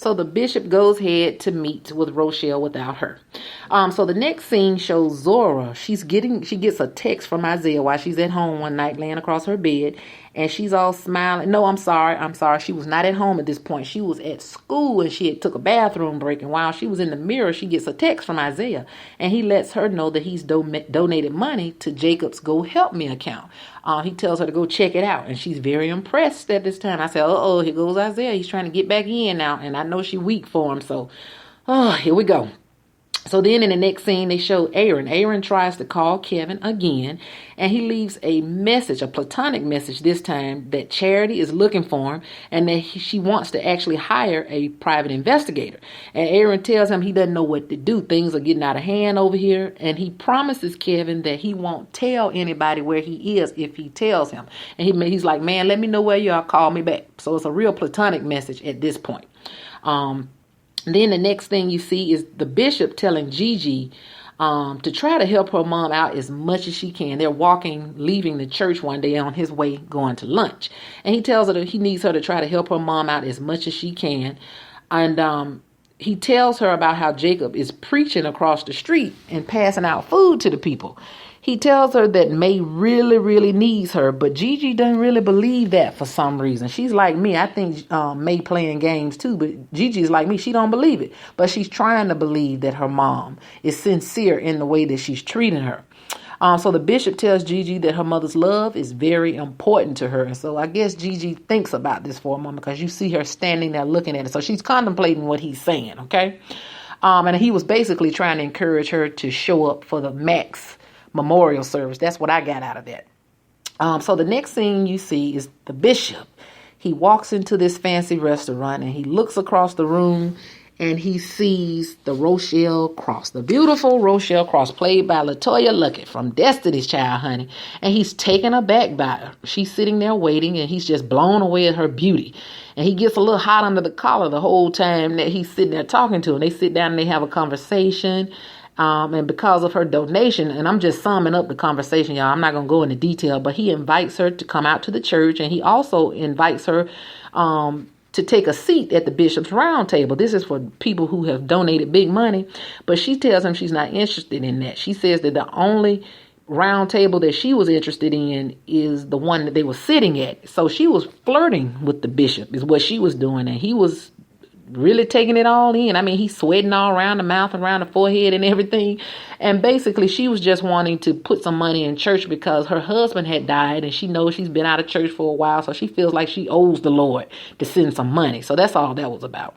So the bishop goes ahead to meet with Rochelle without her. So the next scene shows Zora. She gets a text from Isaiah while she's at home one night laying across her bed, and she's all smiling. No, I'm sorry. She was not at home at this point. She was at school, and she had took a bathroom break, and while she was in the mirror, she gets a text from Isaiah, and he lets her know that he's donated money to Jacob's Go Help Me account. He tells her to go check it out, and she's very impressed at this time. I said, uh-oh, here goes Isaiah. He's trying to get back in now, and I know she's weak for him, so here we go. So then in the next scene, they show Aaron. Aaron tries to call Kevin again, and he leaves a message, a platonic message this time, that Charity is looking for him and that she wants to actually hire a private investigator. And Aaron tells him he doesn't know what to do. Things are getting out of hand over here, and he promises Kevin that he won't tell anybody where he is if he tells him. And he's like, man, let me know where you are. Call me back. So it's a real platonic message at this point. Then the next thing you see is the bishop telling Gigi to try to help her mom out as much as she can. They're leaving the church one day on his way going to lunch. And he tells her that he needs her to try to help her mom out as much as she can. And he tells her about how Jacob is preaching across the street and passing out food to the people. He tells her that May really, really needs her, but Gigi doesn't really believe that for some reason. She's like me. I think May playing games too, but Gigi's like me. She don't believe it, but she's trying to believe that her mom is sincere in the way that she's treating her. So the bishop tells Gigi that her mother's love is very important to her. And so I guess Gigi thinks about this for a moment because you see her standing there looking at it. So she's contemplating what he's saying, okay? And he was basically trying to encourage her to show up for the Max memorial service. That's what I got out of that. So the next thing you see is the bishop. He walks into this fancy restaurant and he looks across the room and he sees the Rochelle Cross, the beautiful Rochelle Cross, played by LaToya Luckett from Destiny's Child, honey. And he's taken aback by her. She's sitting there waiting and he's just blown away at her beauty. And he gets a little hot under the collar the whole time that he's sitting there talking to her. And they sit down and they have a conversation. And because of her donation, and I'm just summing up the conversation, y'all, I'm not going to go into detail, but he invites her to come out to the church, and he also invites her to take a seat at the bishop's round table. This is for people who have donated big money, but she tells him she's not interested in that. She says that the only round table that she was interested in is the one that they were sitting at. So she was flirting with the bishop is what she was doing, and he was really taking it all in. I mean, he's sweating all around the mouth, around the forehead and everything. And basically, she was just wanting to put some money in church because her husband had died and she knows she's been out of church for a while. So she feels like she owes the Lord to send some money. So that's all that was about.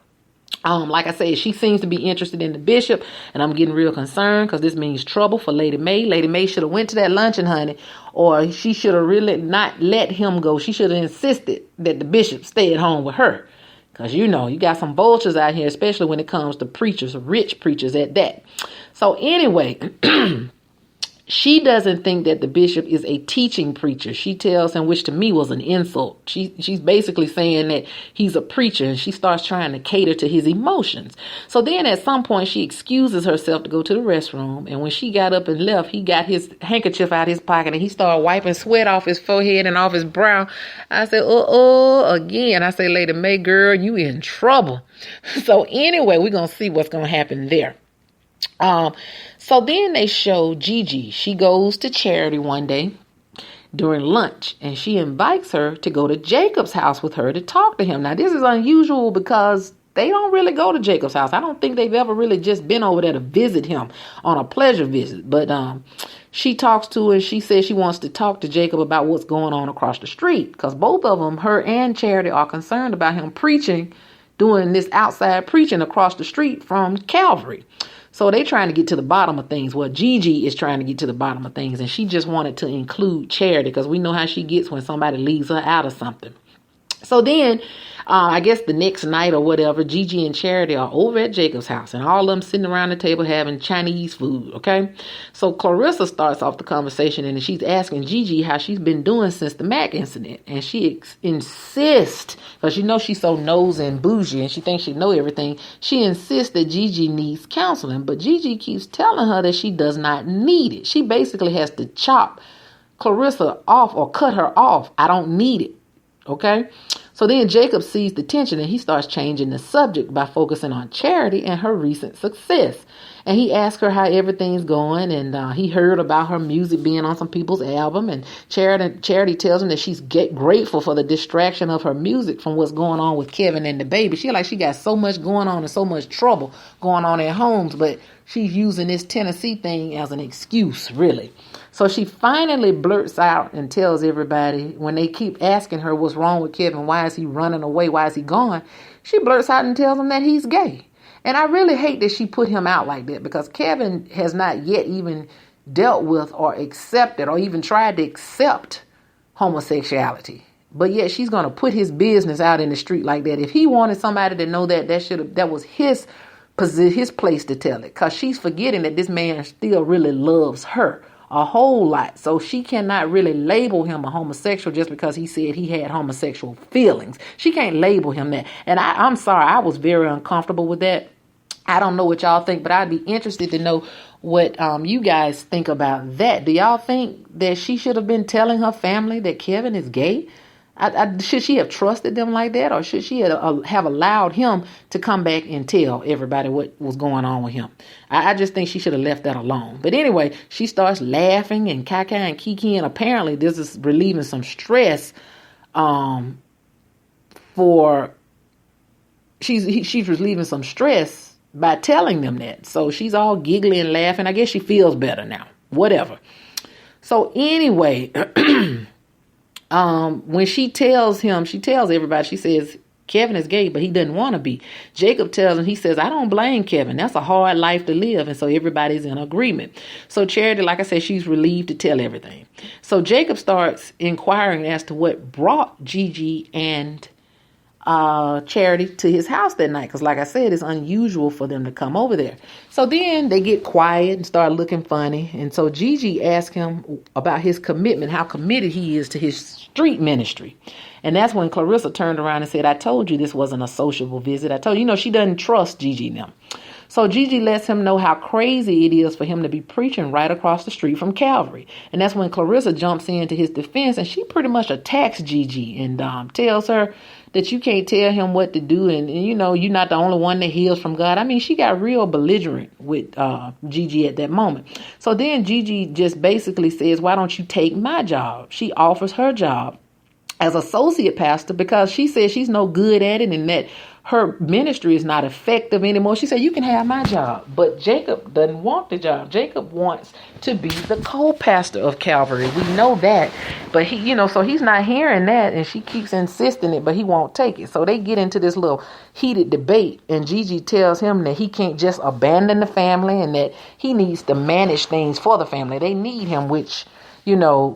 Like I said, she seems to be interested in the bishop, and I'm getting real concerned because this means trouble for Lady May. Lady May should have went to that luncheon, honey, or she should have really not let him go. She should have insisted that the bishop stay at home with her. Because, you know, you got some vultures out here, especially when it comes to preachers, rich preachers at that. So anyway, she doesn't think that the bishop is a teaching preacher. She tells him, which to me was an insult. She's basically saying that he's a preacher, and she starts trying to cater to his emotions. So then at some point, she excuses herself to go to the restroom. And when she got up and left, he got his handkerchief out of his pocket and he started wiping sweat off his forehead and off his brow. I said, again. I say, Lady May, girl, you in trouble. So anyway, we're going to see what's going to happen there. So then they show Gigi. She goes to Charity one day during lunch, and she invites her to go to Jacob's house with her to talk to him. Now, this is unusual because they don't really go to Jacob's house. I don't think they've ever really just been over there to visit him on a pleasure visit. But she talks to her. She says she wants to talk to Jacob about what's going on across the street because both of them, her and Charity, are concerned about him doing this outside preaching across the street from Calvary. So they trying to get to the bottom of things. Well, Gigi is trying to get to the bottom of things, and she just wanted to include Charity because we know how she gets when somebody leaves her out of something. So then, I guess the next night or whatever, Gigi and Charity are over at Jacob's house, and all of them sitting around the table having Chinese food, okay? So Clarissa starts off the conversation, and she's asking Gigi how she's been doing since the Mac incident, and she insists, because you know she's so nosy and bougie, and she thinks she know everything, she insists that Gigi needs counseling, but Gigi keeps telling her that she does not need it. She basically has to chop Clarissa off or cut her off. I don't need it. Okay, So then Jacob sees the tension and he starts changing the subject by focusing on Charity and her recent success. And he asks her how everything's going, and he heard about her music being on some people's album. And Charity tells him that she's grateful for the distraction of her music from what's going on with Kevin and the baby. She got so much going on and so much trouble going on at home, but she's using this Tennessee thing as an excuse, really. So she finally blurts out and tells everybody, when they keep asking her what's wrong with Kevin, why is he running away, why is he gone, she blurts out and tells them that he's gay. And I really hate that she put him out like that, because Kevin has not yet even dealt with or accepted or even tried to accept homosexuality. But yet she's going to put his business out in the street like that. If he wanted somebody to know that was his place to tell it, because she's forgetting that this man still really loves her a whole lot. So she cannot really label him a homosexual just because he said he had homosexual feelings. She can't label him that. And I'm sorry, I was very uncomfortable with that. I don't know what y'all think, but I'd be interested to know what you guys think about that. Do y'all think that she should have been telling her family that Kevin is gay? Should she have trusted them like that, or should she have allowed him to come back and tell everybody what was going on with him? I just think she should have left that alone. But anyway, she starts laughing and caca and kiki, and apparently this is relieving some stress she's relieving some stress by telling them that. So she's all giggly and laughing. I guess she feels better now. Whatever. So anyway, when she tells everybody, she says, Kevin is gay, but he doesn't want to be. Jacob tells him, he says, I don't blame Kevin. That's a hard life to live. And so everybody's in agreement. So Charity, like I said, she's relieved to tell everything. So Jacob starts inquiring as to what brought Gigi and Charity to his house that night, because like I said, it's unusual for them to come over there. So then they get quiet and start looking funny, and so Gigi asked him about his commitment, how committed he is to his street ministry. And that's when Clarissa turned around and said, I told you this wasn't a sociable visit. I told you, she doesn't trust Gigi now. So Gigi lets him know how crazy it is for him to be preaching right across the street from Calvary. And that's when Clarissa jumps into his defense, and she pretty much attacks Gigi and tells her that you can't tell him what to do. And you're not the only one that heals from God. I mean, she got real belligerent with Gigi at that moment. So then Gigi just basically says, why don't you take my job? She offers her job as associate pastor because she says she's no good at it and that her ministry is not effective anymore. She said, you can have my job. But Jacob doesn't want the job. Jacob wants to be the co-pastor of Calvary. We know that. But so he's not hearing that, and she keeps insisting it, but he won't take it. So they get into this little heated debate, and Gigi tells him that he can't just abandon the family and that he needs to manage things for the family. They need him, which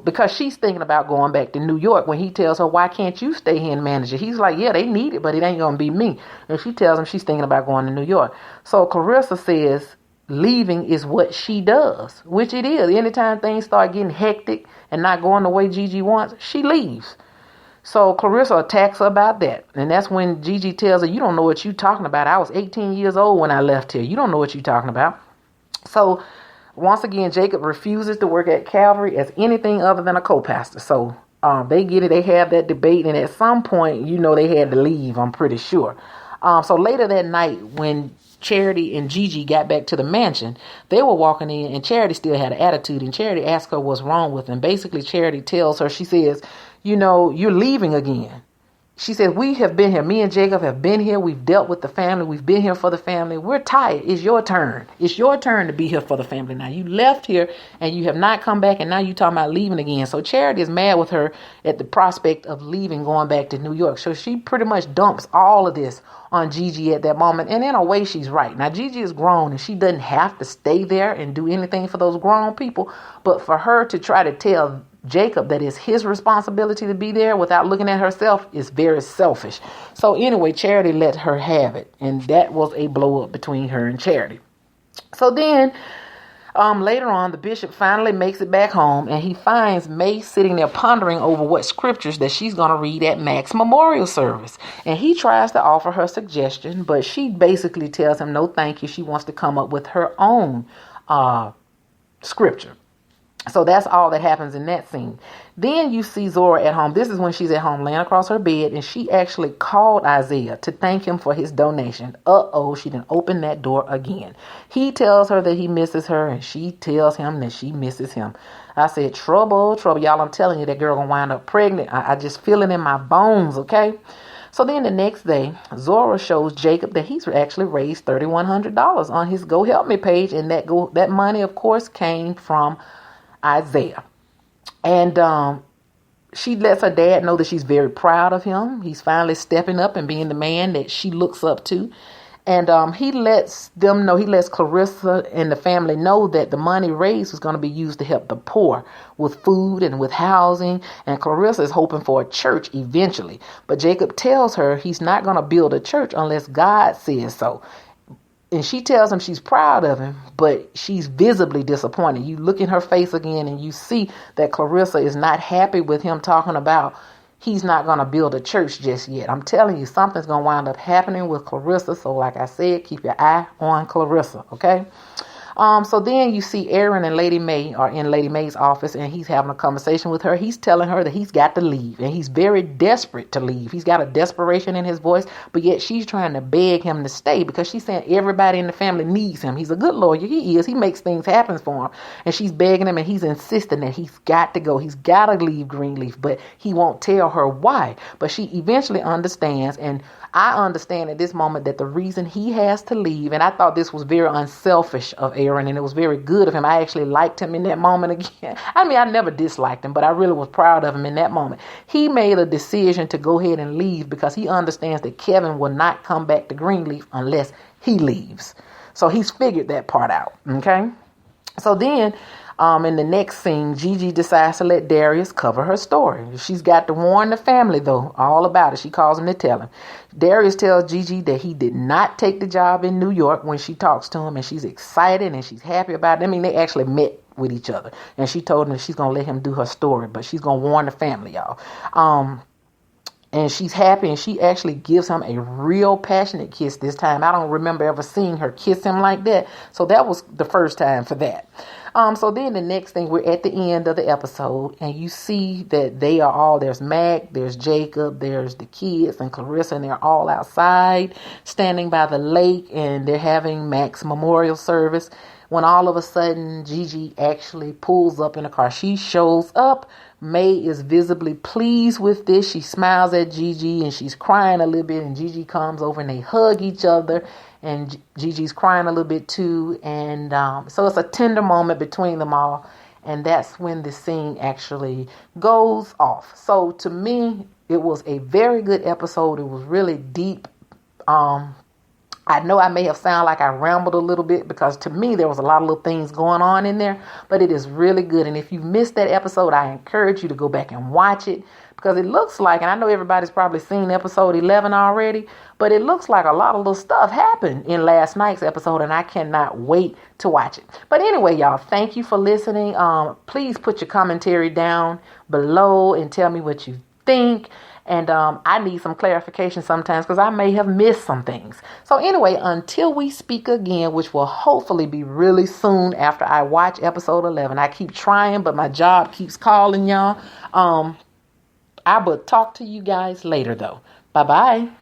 because she's thinking about going back to New York when he tells her, why can't you stay here and manage it? He's like, yeah, they need it, but it ain't going to be me. And she tells him she's thinking about going to New York. So Clarissa says leaving is what she does, which it is. Anytime things start getting hectic and not going the way Gigi wants, she leaves. So Clarissa attacks her about that. And that's when Gigi tells her, you don't know what you're talking about. I was 18 years old when I left here. You don't know what you're talking about. So once again, Jacob refuses to work at Calvary as anything other than a co-pastor. So they get it. They have that debate. And at some point, they had to leave, I'm pretty sure. So later that night, when Charity and Gigi got back to the mansion, they were walking in and Charity still had an attitude. And Charity asked her what's wrong with him. Basically, Charity tells her, she says, you're leaving again. She said, we have been here. Me and Jacob have been here. We've dealt with the family. We've been here for the family. We're tired. It's your turn. It's your turn to be here for the family. Now, you left here and you have not come back, and now you're talking about leaving again. So Charity is mad with her at the prospect of leaving, going back to New York. So she pretty much dumps all of this on Gigi at that moment. And in a way, she's right. Now, Gigi is grown and she doesn't have to stay there and do anything for those grown people. But for her to try to tell Jacob that it's his responsibility to be there without looking at herself is very selfish. So anyway, Charity let her have it. And that was a blow up between her and Charity. So then later on, the bishop finally makes it back home and he finds May sitting there pondering over what scriptures that she's going to read at Mac's memorial service. And he tries to offer her suggestion, but she basically tells him no thank you. She wants to come up with her own scripture. So that's all that happens in that scene. Then you see Zora at home. This is when she's at home laying across her bed, and she actually called Isaiah to thank him for his donation. She didn't open that door again. He tells her that he misses her, and she tells him that she misses him. I said, trouble, trouble. Y'all, I'm telling you, that girl gonna wind up pregnant. I just feel it in my bones, okay? So then the next day, Zora shows Jacob that he's actually raised $3,100 on his Go Help Me page, and that money, of course, came from Isaiah. And she lets her dad know that she's very proud of him. He's finally stepping up and being the man that she looks up to. And he lets Clarissa and the family know that the money raised was going to be used to help the poor with food and with housing. And Clarissa is hoping for a church eventually. But Jacob tells her he's not going to build a church unless God says so. And she tells him she's proud of him, but she's visibly disappointed. You look in her face again and you see that Clarissa is not happy with him talking about he's not going to build a church just yet. I'm telling you, something's going to wind up happening with Clarissa. So like I said, keep your eye on Clarissa, okay? So then you see Aaron and Lady May are in Lady May's office, and he's having a conversation with her. He's telling her that he's got to leave, and he's very desperate to leave. He's got a desperation in his voice, but yet she's trying to beg him to stay because she's saying everybody in the family needs him. He's a good lawyer. He is. He makes things happen for him. And she's begging him, and he's insisting that he's got to go. He's got to leave Greenleaf, but he won't tell her why. But she eventually understands, and I understand at this moment that the reason he has to leave, and I thought this was very unselfish of Aaron, and it was very good of him. I actually liked him in that moment again. I mean, I never disliked him, but I really was proud of him in that moment. He made a decision to go ahead and leave because he understands that Kevin will not come back to Greenleaf unless he leaves. So he's figured that part out, okay? So then, in the next scene, Gigi decides to let Darius cover her story. She's got to warn the family, though, all about it. She calls him to tell him. Darius tells Gigi that he did not take the job in New York when she talks to him, and she's excited and she's happy about it. I mean, they actually met with each other, and she told him that she's going to let him do her story, but she's going to warn the family, y'all. And she's happy, and she actually gives him a real passionate kiss this time. I don't remember ever seeing her kiss him like that. So that was the first time for that. So then the next thing, we're at the end of the episode, and you see that they are all, there's Mac, there's Jacob, there's the kids and Clarissa, and they're all outside standing by the lake, and they're having Mac's memorial service. When all of a sudden, Gigi actually pulls up in a car. She shows up. May is visibly pleased with this. She smiles at Gigi and she's crying a little bit, and Gigi comes over and they hug each other, and Gigi's crying a little bit too. And so it's a tender moment between them all, and that's when the scene actually goes off. So to me, it was a very good episode. It was really deep. I know I may have sounded like I rambled a little bit because to me there was a lot of little things going on in there, but it is really good. And if you missed that episode, I encourage you to go back and watch it, because it looks like, and I know everybody's probably seen episode 11 already, but it looks like a lot of little stuff happened in last night's episode, and I cannot wait to watch it. But anyway, y'all, thank you for listening. Please put your commentary down below and tell me what you think. And I need some clarification sometimes because I may have missed some things. So anyway, until we speak again, which will hopefully be really soon after I watch episode 11. I keep trying, but my job keeps calling, y'all. I will talk to you guys later, though. Bye-bye.